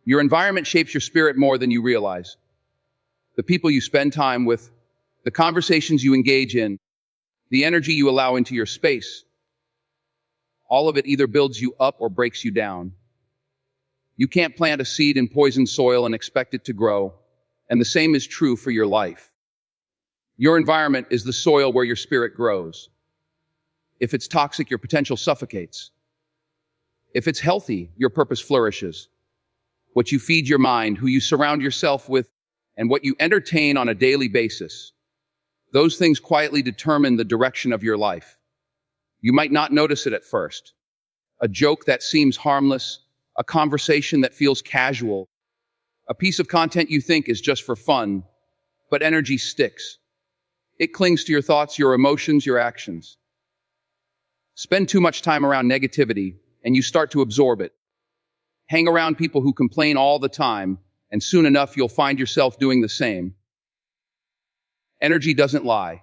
Your environment shapes your spirit more than you realize. The people you spend time with, the conversations you engage in, the energy you allow into your space, all of it either builds you up or breaks you down. You can't plant a seed in poisoned soil and expect it to grow, and the same is true for your life. Your environment is the soil where your spirit grows. If it's toxic, your potential suffocates. If it's healthy, your purpose flourishes. What you feed your mind, who you surround yourself with, and what you entertain on a daily basis, those things quietly determine the direction of your life. You might not notice it at first. A joke that seems harmless, a conversation that feels casual, a piece of content you think is just for fun, but energy sticks. It clings to your thoughts, your emotions, your actions. Spend too much time around negativity, and you start to absorb it. Hang around people who complain all the time, and soon enough you'll find yourself doing the same. Energy doesn't lie.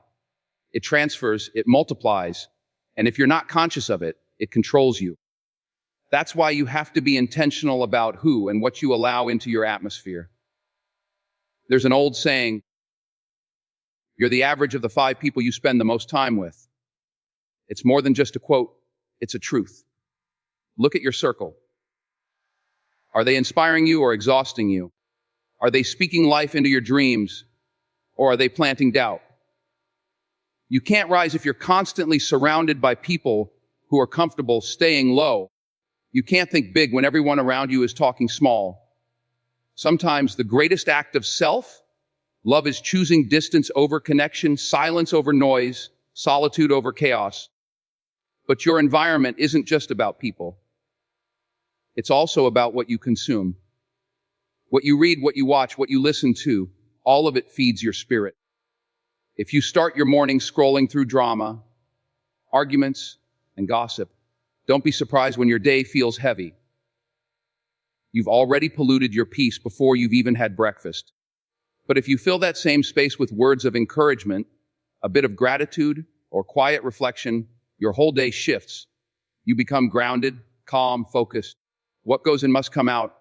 It transfers, it multiplies, and if you're not conscious of it, it controls you. That's why you have to be intentional about who and what you allow into your atmosphere. There's an old saying, you're the average of the 5 people you spend the most time with. It's more than just a quote, it's a truth. Look at your circle. Are they inspiring you or exhausting you? Are they speaking life into your dreams, or are they planting doubt? You can't rise if you're constantly surrounded by people who are comfortable staying low. You can't think big when everyone around you is talking small. Sometimes the greatest act of self-love is choosing distance over connection, silence over noise, solitude over chaos. But your environment isn't just about people. It's also about what you consume. What you read, what you watch, what you listen to, all of it feeds your spirit. If you start your morning scrolling through drama, arguments, and gossip, don't be surprised when your day feels heavy. You've already polluted your peace before you've even had breakfast. But if you fill that same space with words of encouragement, a bit of gratitude, or quiet reflection, your whole day shifts. You become grounded, calm, focused. What goes in must come out,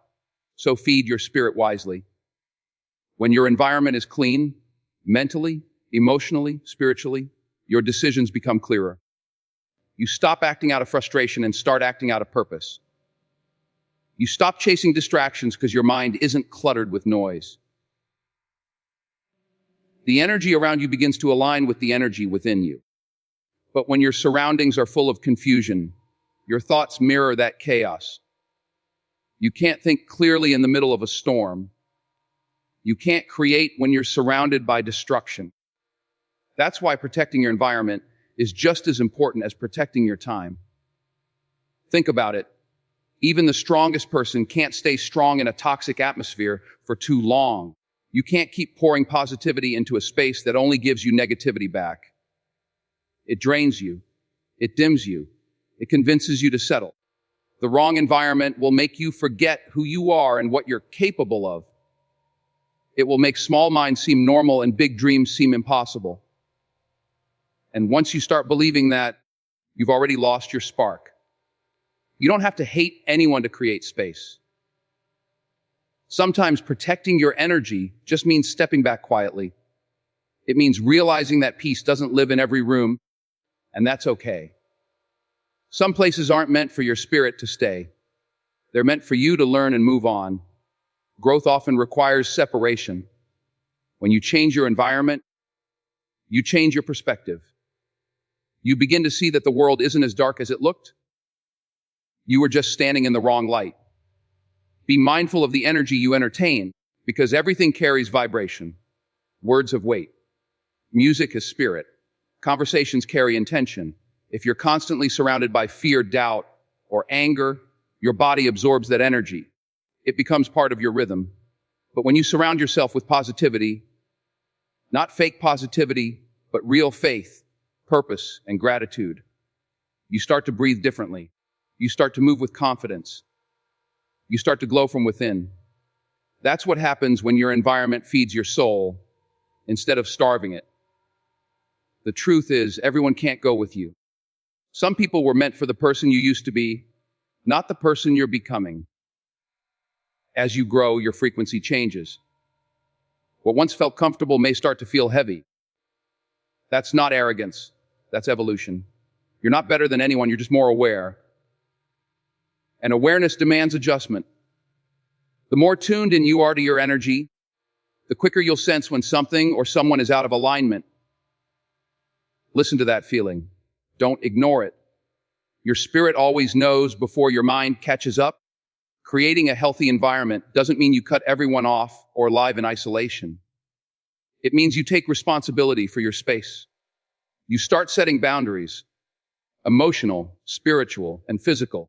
so feed your spirit wisely. When your environment is clean, mentally, emotionally, spiritually, your decisions become clearer. You stop acting out of frustration and start acting out of purpose. You stop chasing distractions because your mind isn't cluttered with noise. The energy around you begins to align with the energy within you. But when your surroundings are full of confusion, your thoughts mirror that chaos. You can't think clearly in the middle of a storm. You can't create when you're surrounded by destruction. That's why protecting your environment is just as important as protecting your time. Think about it. Even the strongest person can't stay strong in a toxic atmosphere for too long. You can't keep pouring positivity into a space that only gives you negativity back. It drains you. It dims you. It convinces you to settle. The wrong environment will make you forget who you are and what you're capable of. It will make small minds seem normal and big dreams seem impossible. And once you start believing that, you've already lost your spark. You don't have to hate anyone to create space. Sometimes protecting your energy just means stepping back quietly. It means realizing that peace doesn't live in every room, and that's okay. Some places aren't meant for your spirit to stay. They're meant for you to learn and move on. Growth often requires separation. When you change your environment, you change your perspective. You begin to see that the world isn't as dark as it looked. You were just standing in the wrong light. Be mindful of the energy you entertain, because everything carries vibration. Words have weight. Music is spirit. Conversations carry intention. If you're constantly surrounded by fear, doubt, or anger, your body absorbs that energy. It becomes part of your rhythm. But when you surround yourself with positivity, not fake positivity, but real faith, purpose, and gratitude, you start to breathe differently. You start to move with confidence. You start to glow from within. That's what happens when your environment feeds your soul instead of starving it. The truth is, everyone can't go with you. Some people were meant for the person you used to be, not the person you're becoming. As you grow, your frequency changes. What once felt comfortable may start to feel heavy. That's not arrogance. That's evolution. You're not better than anyone, you're just more aware. And awareness demands adjustment. The more tuned in you are to your energy, the quicker you'll sense when something or someone is out of alignment. Listen to that feeling. Don't ignore it. Your spirit always knows before your mind catches up. Creating a healthy environment doesn't mean you cut everyone off or live in isolation. It means you take responsibility for your space. You start setting boundaries, emotional, spiritual, and physical.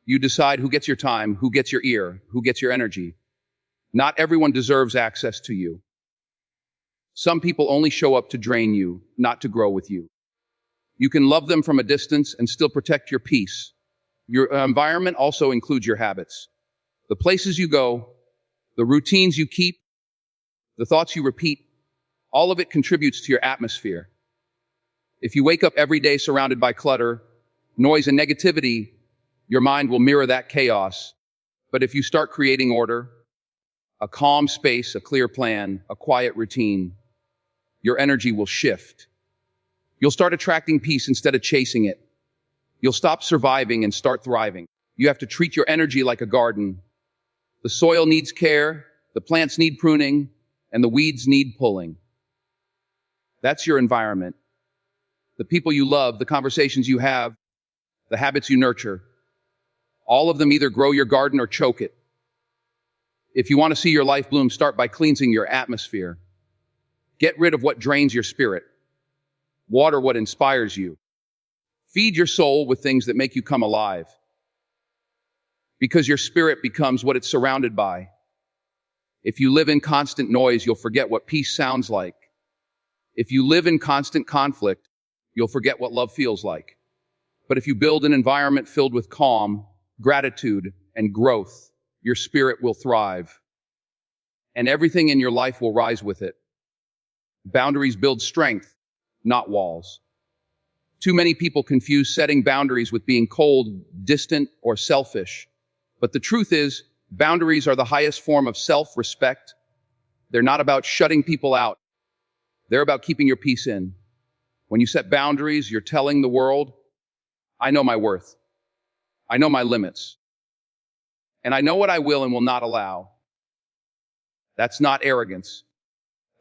You decide who gets your time, who gets your ear, who gets your energy. Not everyone deserves access to you. Some people only show up to drain you, not to grow with you. You can love them from a distance and still protect your peace. Your environment also includes your habits. The places you go, the routines you keep, the thoughts you repeat, all of it contributes to your atmosphere. If you wake up every day surrounded by clutter, noise, and negativity, your mind will mirror that chaos. But if you start creating order, a calm space, a clear plan, a quiet routine, your energy will shift. You'll start attracting peace instead of chasing it. You'll stop surviving and start thriving. You have to treat your energy like a garden. The soil needs care, the plants need pruning, and the weeds need pulling. That's your environment. The people you love, the conversations you have, the habits you nurture, all of them either grow your garden or choke it. If you want to see your life bloom, start by cleansing your atmosphere. Get rid of what drains your spirit. Water what inspires you. Feed your soul with things that make you come alive. Because your spirit becomes what it's surrounded by. If you live in constant noise, you'll forget what peace sounds like. If you live in constant conflict, you'll forget what love feels like. But if you build an environment filled with calm, gratitude, and growth, your spirit will thrive. And everything in your life will rise with it. Boundaries build strength, not walls. Too many people confuse setting boundaries with being cold, distant, or selfish. But the truth is, boundaries are the highest form of self-respect. They're not about shutting people out. They're about keeping your peace in. When you set boundaries, you're telling the world, I know my worth. I know my limits. And I know what I will and will not allow. That's not arrogance.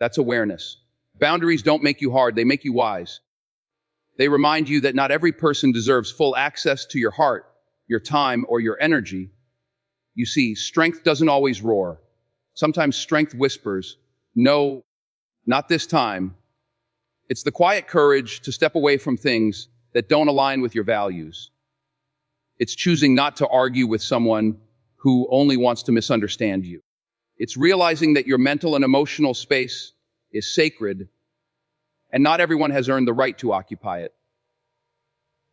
That's awareness. Boundaries don't make you hard, they make you wise. They remind you that not every person deserves full access to your heart, your time, or your energy. You see, strength doesn't always roar. Sometimes strength whispers, no, not this time. It's the quiet courage to step away from things that don't align with your values. It's choosing not to argue with someone who only wants to misunderstand you. It's realizing that your mental and emotional space is sacred, and not everyone has earned the right to occupy it.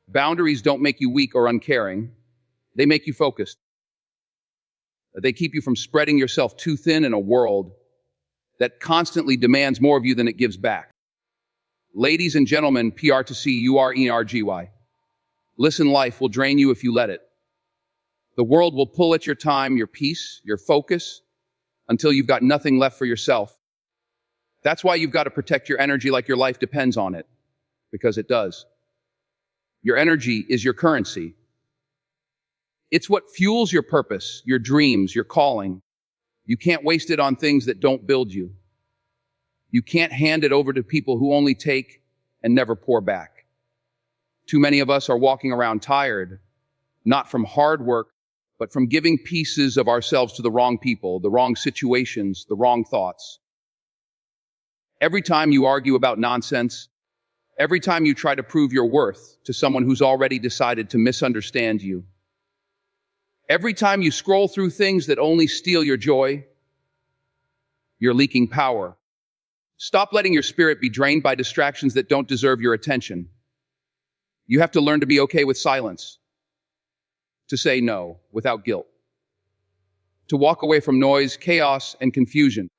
Boundaries don't make you weak or uncaring. They make you focused. They keep you from spreading yourself too thin in a world that constantly demands more of you than it gives back. Ladies and gentlemen, PR to C, URENRGY. Listen, life will drain you if you let it. The world will pull at your time, your peace, your focus, until you've got nothing left for yourself. That's why you've got to protect your energy like your life depends on it, because it does. Your energy is your currency. It's what fuels your purpose, your dreams, your calling. You can't waste it on things that don't build you. You can't hand it over to people who only take and never pour back. Too many of us are walking around tired, not from hard work, but from giving pieces of ourselves to the wrong people, the wrong situations, the wrong thoughts. Every time you argue about nonsense, every time you try to prove your worth to someone who's already decided to misunderstand you, every time you scroll through things that only steal your joy, you're leaking power. Stop letting your spirit be drained by distractions that don't deserve your attention. You have to learn to be okay with silence, to say no without guilt, to walk away from noise, chaos, and confusion.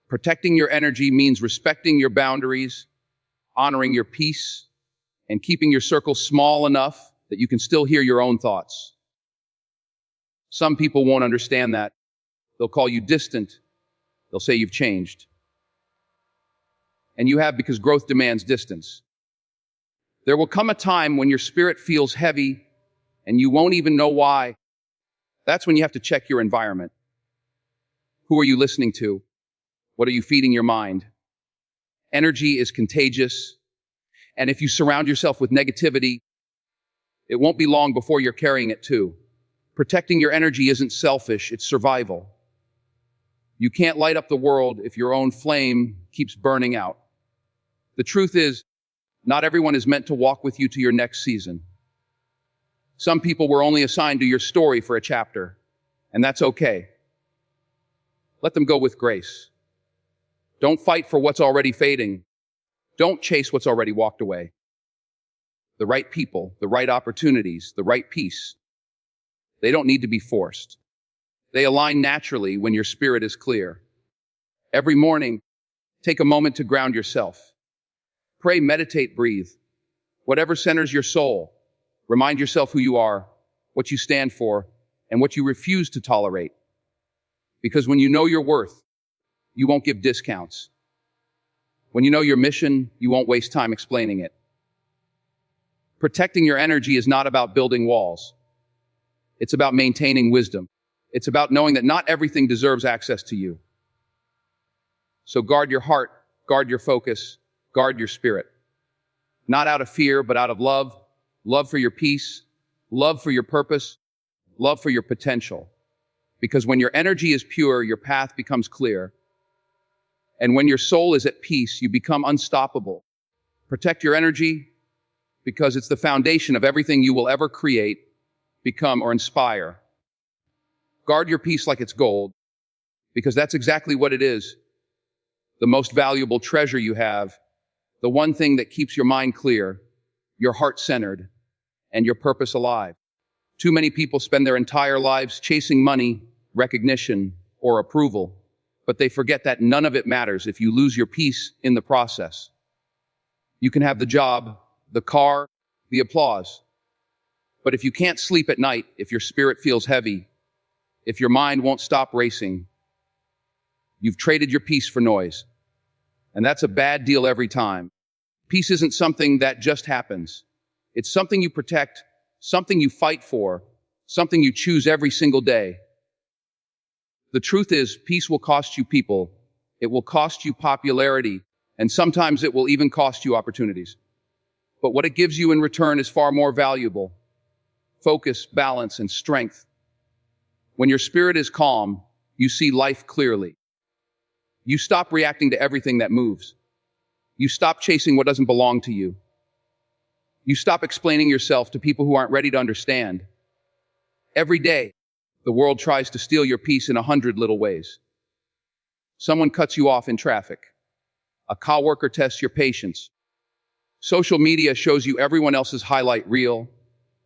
Protecting your energy means respecting your boundaries, honoring your peace, and keeping your circle small enough that you can still hear your own thoughts. Some people won't understand that. They'll call you distant. They'll say you've changed. And you have, because growth demands distance. There will come a time when your spirit feels heavy and you won't even know why. That's when you have to check your environment. Who are you listening to? What are you feeding your mind? Energy is contagious. And if you surround yourself with negativity, it won't be long before you're carrying it too. Protecting your energy isn't selfish, it's survival. You can't light up the world if your own flame keeps burning out. The truth is, not everyone is meant to walk with you to your next season. Some people were only assigned to your story for a chapter, and that's okay. Let them go with grace. Don't fight for what's already fading. Don't chase what's already walked away. The right people, the right opportunities, the right peace, they don't need to be forced. They align naturally when your spirit is clear. Every morning, take a moment to ground yourself. Pray, meditate, breathe. Whatever centers your soul, remind yourself who you are, what you stand for, and what you refuse to tolerate. Because when you know your worth, you won't give discounts. When you know your mission, you won't waste time explaining it. Protecting your energy is not about building walls. It's about maintaining wisdom. It's about knowing that not everything deserves access to you. So guard your heart, guard your focus, guard your spirit. Not out of fear, but out of love. Love for your peace, love for your purpose, love for your potential. Because when your energy is pure, your path becomes clear. And when your soul is at peace, you become unstoppable. Protect your energy because it's the foundation of everything you will ever create, become, or inspire. Guard your peace like it's gold, because that's exactly what it is. The most valuable treasure you have, the one thing that keeps your mind clear, your heart centered, and your purpose alive. Too many people spend their entire lives chasing money, recognition, or approval, but they forget that none of it matters if you lose your peace in the process. You can have the job, the car, the applause, but if you can't sleep at night, if your spirit feels heavy, if your mind won't stop racing, you've traded your peace for noise. And that's a bad deal every time. Peace isn't something that just happens. It's something you protect, something you fight for, something you choose every single day. The truth is, peace will cost you people. It will cost you popularity, and sometimes it will even cost you opportunities. But what it gives you in return is far more valuable. Focus, balance, and strength. When your spirit is calm, you see life clearly. You stop reacting to everything that moves. You stop chasing what doesn't belong to you. You stop explaining yourself to people who aren't ready to understand. Every day, the world tries to steal your peace in 100 little ways. Someone cuts you off in traffic. A coworker tests your patience. Social media shows you everyone else's highlight reel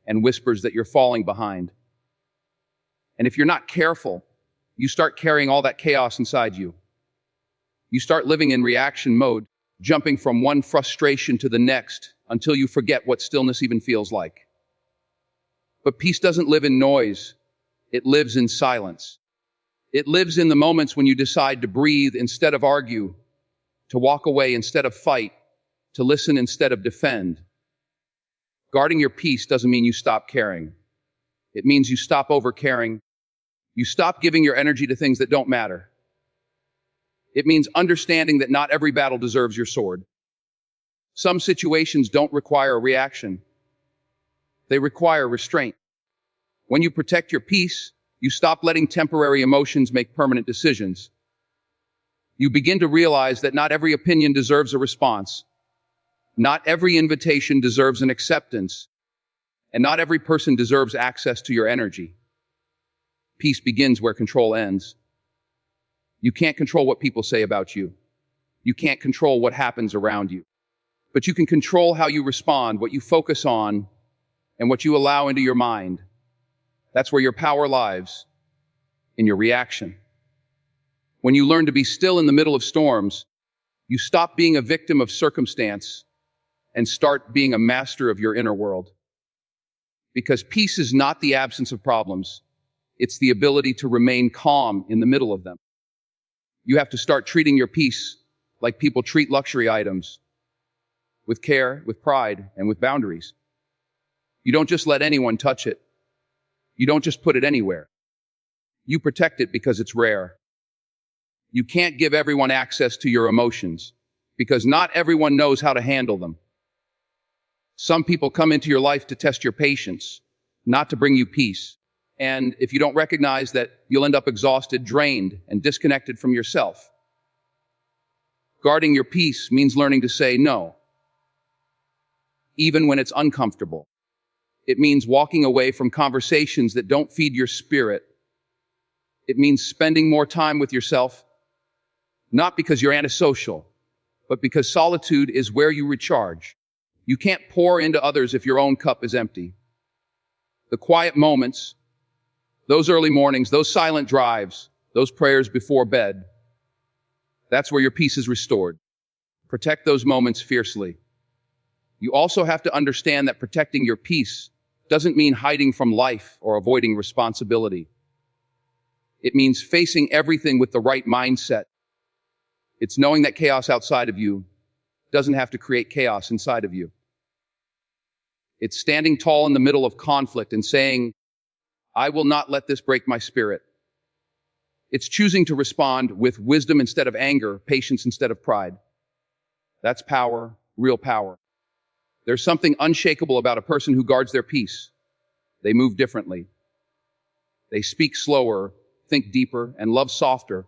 and whispers that you're falling behind. And if you're not careful, you start carrying all that chaos inside you. You start living in reaction mode, jumping from one frustration to the next until you forget what stillness even feels like. But peace doesn't live in noise. It lives in silence. It lives in the moments when you decide to breathe instead of argue, to walk away instead of fight, to listen instead of defend. Guarding your peace doesn't mean you stop caring. It means you stop over-caring. You stop giving your energy to things that don't matter. It means understanding that not every battle deserves your sword. Some situations don't require a reaction. They require restraint. When you protect your peace, you stop letting temporary emotions make permanent decisions. You begin to realize that not every opinion deserves a response. Not every invitation deserves an acceptance. And not every person deserves access to your energy. Peace begins where control ends. You can't control what people say about you. You can't control what happens around you. But you can control how you respond, what you focus on, and what you allow into your mind. That's where your power lies, in your reaction. When you learn to be still in the middle of storms, you stop being a victim of circumstance and start being a master of your inner world. Because peace is not the absence of problems. It's the ability to remain calm in the middle of them. You have to start treating your peace like people treat luxury items, with care, with pride, and with boundaries. You don't just let anyone touch it. You don't just put it anywhere. You protect it because it's rare. You can't give everyone access to your emotions because not everyone knows how to handle them. Some people come into your life to test your patience, not to bring you peace. And if you don't recognize that, you'll end up exhausted, drained, and disconnected from yourself. Guarding your peace means learning to say no, even when it's uncomfortable. It means walking away from conversations that don't feed your spirit. It means spending more time with yourself, not because you're antisocial, but because solitude is where you recharge. You can't pour into others if your own cup is empty. The quiet moments, those early mornings, those silent drives, those prayers before bed, that's where your peace is restored. Protect those moments fiercely. You also have to understand that protecting your peace doesn't mean hiding from life or avoiding responsibility. It means facing everything with the right mindset. It's knowing that chaos outside of you doesn't have to create chaos inside of you. It's standing tall in the middle of conflict and saying, I will not let this break my spirit. It's choosing to respond with wisdom instead of anger, patience instead of pride. That's power, real power. There's something unshakable about a person who guards their peace. They move differently. They speak slower, think deeper, and love softer.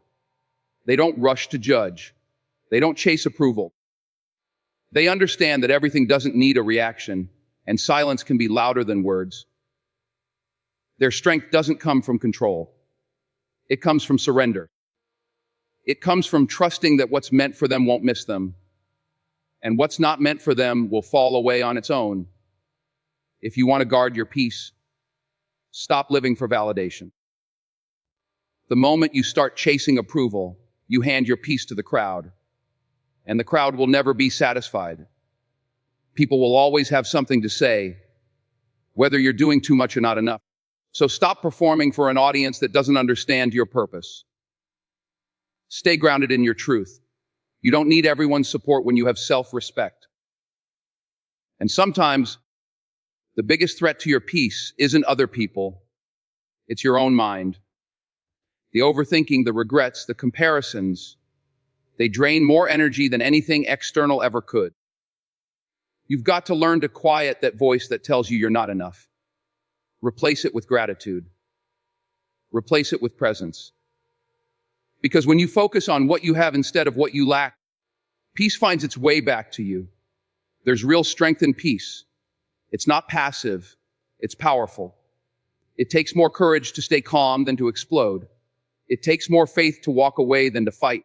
They don't rush to judge. They don't chase approval. They understand that everything doesn't need a reaction, and silence can be louder than words. Their strength doesn't come from control. It comes from surrender. It comes from trusting that what's meant for them won't miss them, and what's not meant for them will fall away on its own. If you want to guard your peace, stop living for validation. The moment you start chasing approval, you hand your peace to the crowd, and the crowd will never be satisfied. People will always have something to say, whether you're doing too much or not enough. So stop performing for an audience that doesn't understand your purpose. Stay grounded in your truth. You don't need everyone's support when you have self-respect. And sometimes, the biggest threat to your peace isn't other people, it's your own mind. The overthinking, the regrets, the comparisons, they drain more energy than anything external ever could. You've got to learn to quiet that voice that tells you you're not enough. Replace it with gratitude. Replace it with presence. Because when you focus on what you have instead of what you lack, peace finds its way back to you. There's real strength in peace. It's not passive, it's powerful. It takes more courage to stay calm than to explode. It takes more faith to walk away than to fight.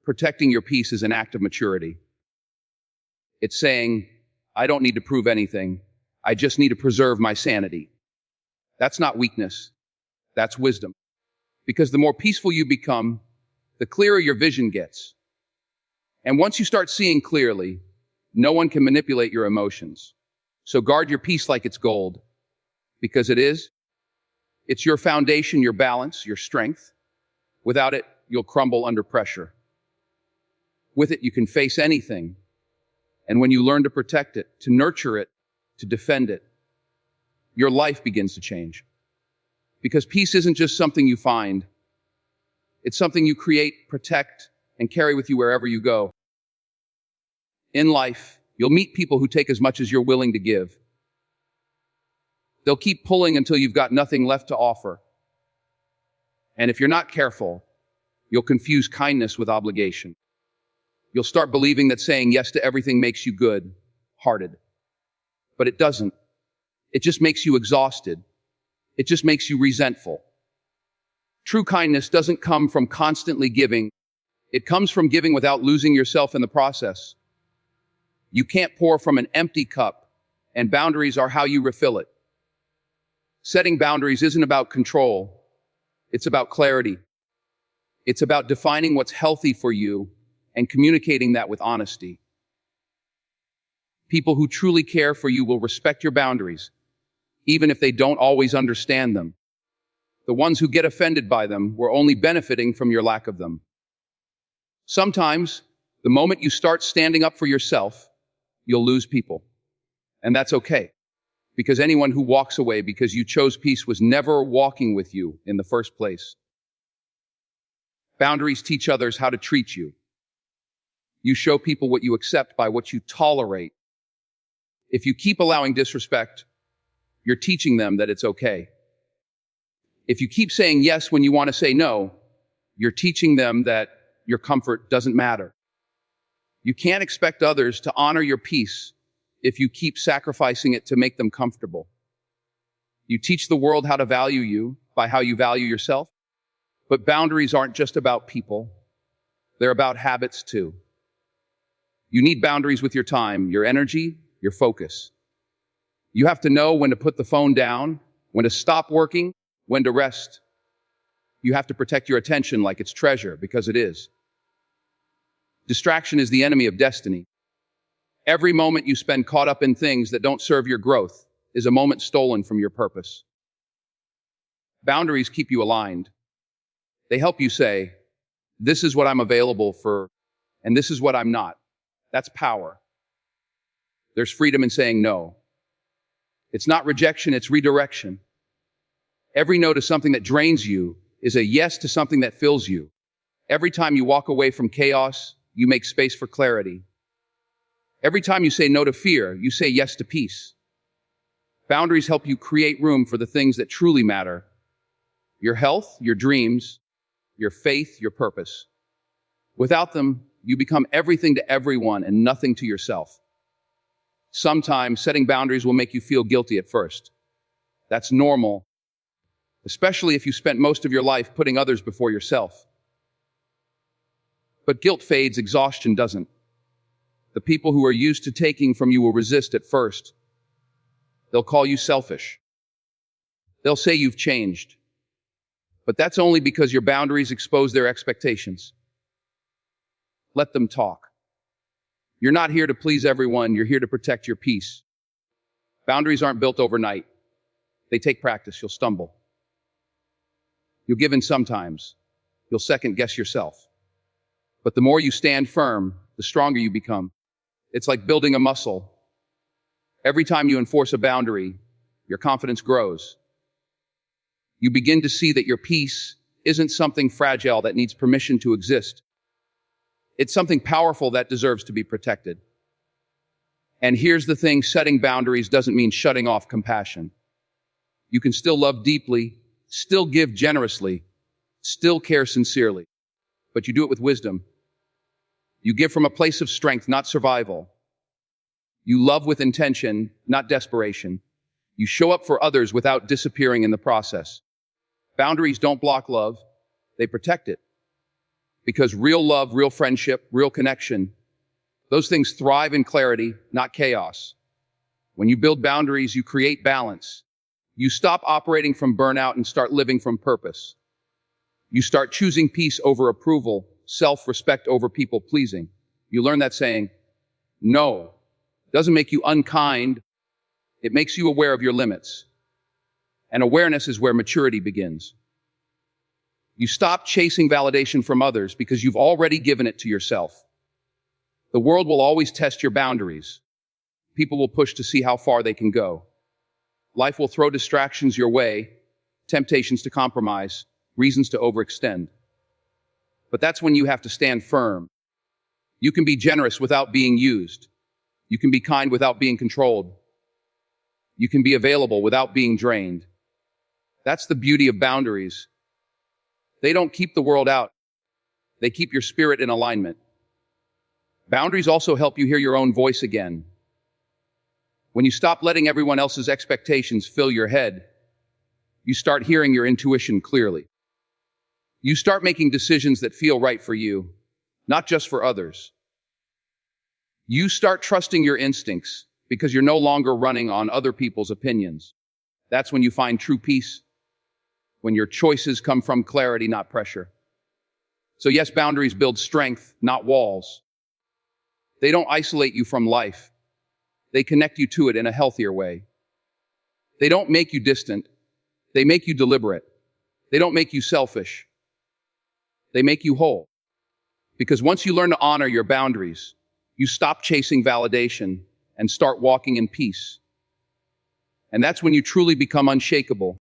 Protecting your peace is an act of maturity. It's saying, I don't need to prove anything. I just need to preserve my sanity. That's not weakness. That's wisdom. Because the more peaceful you become, the clearer your vision gets. And once you start seeing clearly, no one can manipulate your emotions. So guard your peace like it's gold. Because it is. It's your foundation, your balance, your strength. Without it, you'll crumble under pressure. With it, you can face anything. And when you learn to protect it, to nurture it, to defend it, your life begins to change. Because peace isn't just something you find. It's something you create, protect, and carry with you wherever you go. In life, you'll meet people who take as much as you're willing to give. They'll keep pulling until you've got nothing left to offer. And if you're not careful, you'll confuse kindness with obligation. You'll start believing that saying yes to everything makes you good-hearted. But it doesn't. It just makes you exhausted. It just makes you resentful. True kindness doesn't come from constantly giving. It comes from giving without losing yourself in the process. You can't pour from an empty cup, and boundaries are how you refill it. Setting boundaries isn't about control. It's about clarity. It's about defining what's healthy for you and communicating that with honesty. People who truly care for you will respect your boundaries, even if they don't always understand them. The ones who get offended by them were only benefiting from your lack of them. Sometimes, the moment you start standing up for yourself, you'll lose people. And that's okay, because anyone who walks away because you chose peace was never walking with you in the first place. Boundaries teach others how to treat you. You show people what you accept by what you tolerate. If you keep allowing disrespect, you're teaching them that it's okay. If you keep saying yes when you want to say no, you're teaching them that your comfort doesn't matter. You can't expect others to honor your peace if you keep sacrificing it to make them comfortable. You teach the world how to value you by how you value yourself. But boundaries aren't just about people. They're about habits too. You need boundaries with your time, your energy, your focus. You have to know when to put the phone down, when to stop working, when to rest. You have to protect your attention like it's treasure, because it is. Distraction is the enemy of destiny. Every moment you spend caught up in things that don't serve your growth is a moment stolen from your purpose. Boundaries keep you aligned. They help you say, this is what I'm available for, and this is what I'm not. That's power. There's freedom in saying no. It's not rejection, it's redirection. Every no to something that drains you is a yes to something that fills you. Every time you walk away from chaos, you make space for clarity. Every time you say no to fear, you say yes to peace. Boundaries help you create room for the things that truly matter. Your health, your dreams, your faith, your purpose. Without them, you become everything to everyone and nothing to yourself. Sometimes setting boundaries will make you feel guilty at first. That's normal, especially if you spent most of your life putting others before yourself. But guilt fades, exhaustion doesn't. The people who are used to taking from you will resist at first. They'll call you selfish. They'll say you've changed. But that's only because your boundaries expose their expectations. Let them talk. You're not here to please everyone, you're here to protect your peace. Boundaries aren't built overnight. They take practice, you'll stumble. You'll give in sometimes. You'll second guess yourself. But the more you stand firm, the stronger you become. It's like building a muscle. Every time you enforce a boundary, your confidence grows. You begin to see that your peace isn't something fragile that needs permission to exist. It's something powerful that deserves to be protected. And here's the thing, setting boundaries doesn't mean shutting off compassion. You can still love deeply, still give generously, still care sincerely. But you do it with wisdom. You give from a place of strength, not survival. You love with intention, not desperation. You show up for others without disappearing in the process. Boundaries don't block love, they protect it. Because real love, real friendship, real connection, those things thrive in clarity, not chaos. When you build boundaries, you create balance. You stop operating from burnout and start living from purpose. You start choosing peace over approval, self-respect over people-pleasing. You learn that saying, no, doesn't make you unkind. It makes you aware of your limits. And awareness is where maturity begins. You stop chasing validation from others because you've already given it to yourself. The world will always test your boundaries. People will push to see how far they can go. Life will throw distractions your way, temptations to compromise, reasons to overextend. But that's when you have to stand firm. You can be generous without being used. You can be kind without being controlled. You can be available without being drained. That's the beauty of boundaries. They don't keep the world out. They keep your spirit in alignment. Boundaries also help you hear your own voice again. When you stop letting everyone else's expectations fill your head, you start hearing your intuition clearly. You start making decisions that feel right for you, not just for others. You start trusting your instincts because you're no longer running on other people's opinions. That's when you find true peace, when your choices come from clarity, not pressure. So yes, boundaries build strength, not walls. They don't isolate you from life. They connect you to it in a healthier way. They don't make you distant. They make you deliberate. They don't make you selfish. They make you whole. Because once you learn to honor your boundaries, you stop chasing validation and start walking in peace. And that's when you truly become unshakable.